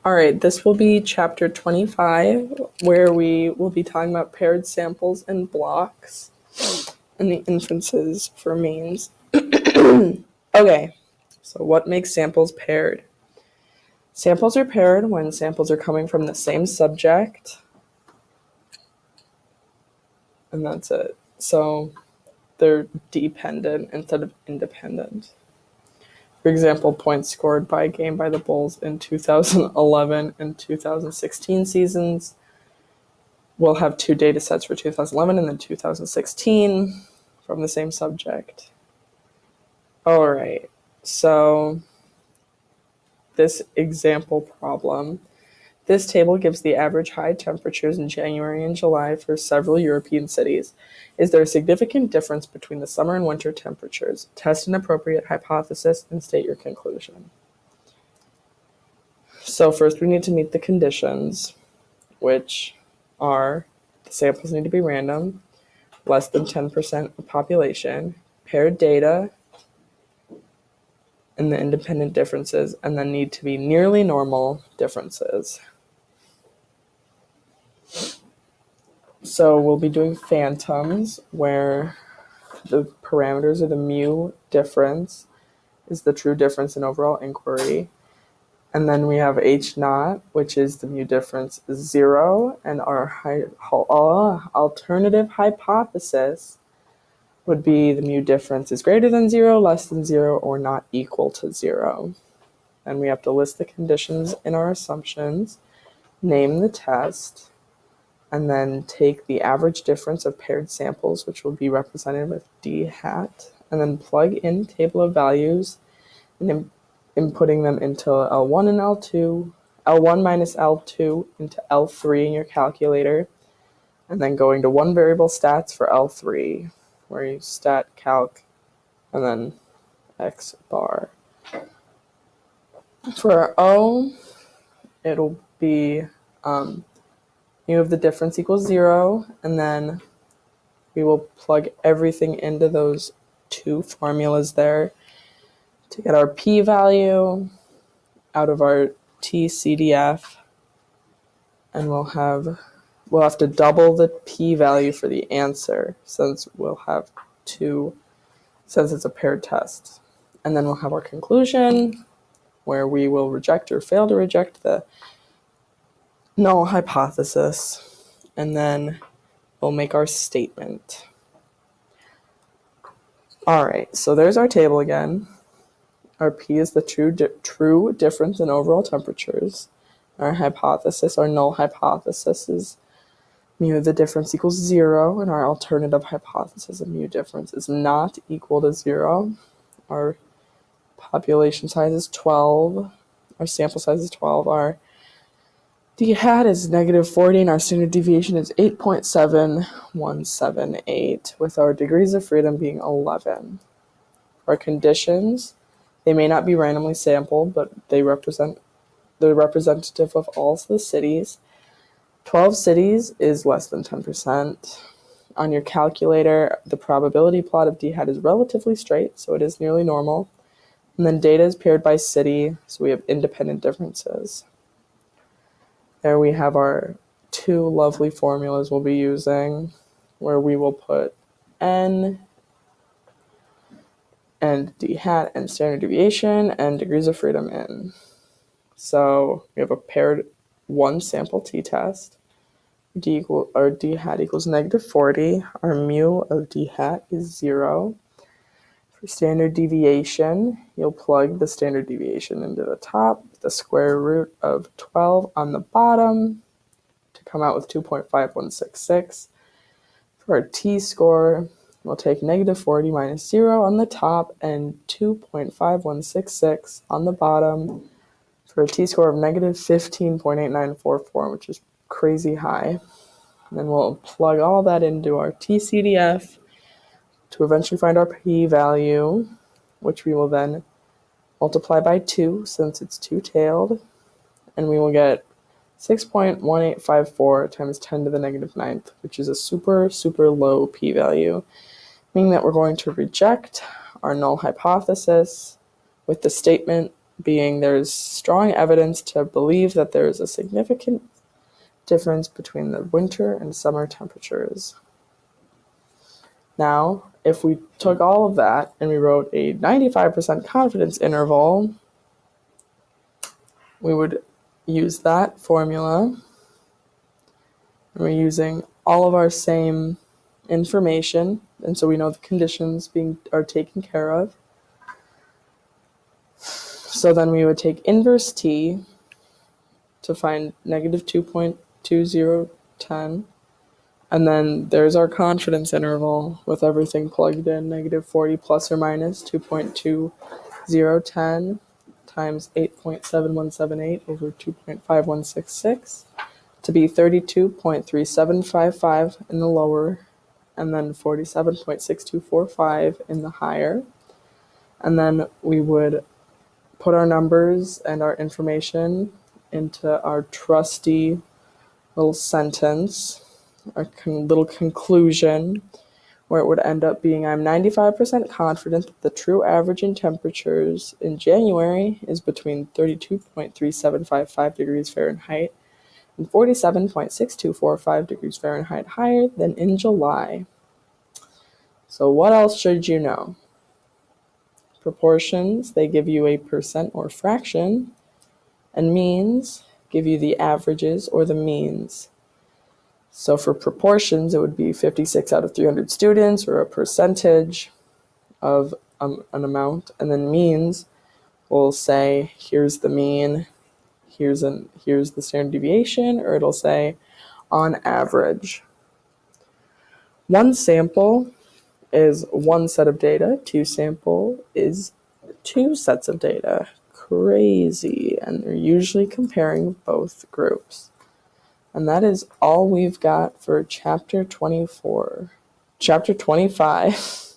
All right, this will be chapter 25, where we will be talking about paired samples and blocks and the inferences for means. Okay, so what makes samples paired? Samples are paired when samples are coming from the same subject, and that's it. So they're dependent instead of independent. For example, points scored by a game by the Bulls in 2011 and 2016 seasons. We'll have two data sets for 2011 and then 2016 from the same subject. All right, so this example problem. This table gives the average high temperatures in January and July for several European cities. Is there a significant difference between the summer and winter temperatures? Test an appropriate hypothesis and state your conclusion. So first we need to meet the conditions, which are the samples need to be random, less than 10% of population, paired data, and the independent differences, and then need to be nearly normal differences. So we'll be doing phantoms, where the parameters of the mu difference is the true difference in overall inquiry. And then we have H naught, which is the mu difference is 0, and our alternative hypothesis would be the mu difference is greater than 0, less than 0, or not equal to 0. And we have to list the conditions in our assumptions, name the test, and then take the average difference of paired samples, which will be represented with d hat, and then plug in table of values and inputting them into L1 and L2, L1 minus L2 into L3 in your calculator, and then going to one variable stats for L3, where you stat calc and then x bar. For our O, it'll be mu of the difference equals 0, and then we will plug everything into those two formulas there to get our p-value out of our TCDF, and we'll have to double the p-value for the answer since it's a paired test. And then we'll have our conclusion, where we will reject or fail to reject the null hypothesis, and then we'll make our statement. All right, so there's our table again. Our P is the true difference in overall temperatures. Our hypothesis, our null hypothesis, is mu of the difference equals 0, and our alternative hypothesis of mu difference is not equal to 0. Our population size is 12. Our sample size is 12. Our d hat is -40, and our standard deviation is 8.7178, with our degrees of freedom being 11. Our conditions, they may not be randomly sampled, but they're representative of all the cities. 12 cities is less than 10%. On your calculator, the probability plot of d hat is relatively straight, so it is nearly normal. And then data is paired by city, so we have independent differences. There we have our two lovely formulas we'll be using, where we will put n and d hat and standard deviation and degrees of freedom in. So we have a paired one sample t-test. D hat equals -40. Our mu of d hat is 0. For standard deviation, you'll plug the standard deviation into the top, the square root of 12 on the bottom to come out with 2.5166. For our t-score, we'll take -40 minus 0 on the top and 2.5166 on the bottom for a t-score of -15.8944, which is crazy high. And then we'll plug all that into our TCDF to eventually find our p-value, which we will then multiply by 2 since it's two-tailed, and we will get 6.1854 times 10 to the -9th, which is a super, super low p-value, meaning that we're going to reject our null hypothesis with the statement being there's strong evidence to believe that there is a significant difference between the winter and summer temperatures. Now, if we took all of that and we wrote a 95% confidence interval, we would use that formula. And we're using all of our same information, and so we know the conditions are taken care of. So then we would take inverse t to find negative 2.2010, and then there's our confidence interval with everything plugged in, negative 40 plus or minus 2.2010 times 8.7178 over 2.5166 to be 32.3755 in the lower, and then 47.6245 in the higher. And then we would put our numbers and our information into our trusty little sentence, our little conclusion, where it would end up being, I'm 95% confident that the true average in temperatures in January is between 32.3755 degrees Fahrenheit and 47.6245 degrees Fahrenheit higher than in July. So what else should you know? Proportions, they give you a percent or fraction, and means give you the averages or the means. So for proportions, it would be 56 out of 300 students, or a percentage of an amount, and then means will say, here's the mean, here's the standard deviation, or it'll say on average. One sample is one set of data, two sample is two sets of data. Crazy. And they're usually comparing both groups. And that is all we've got for chapter 24. Chapter 25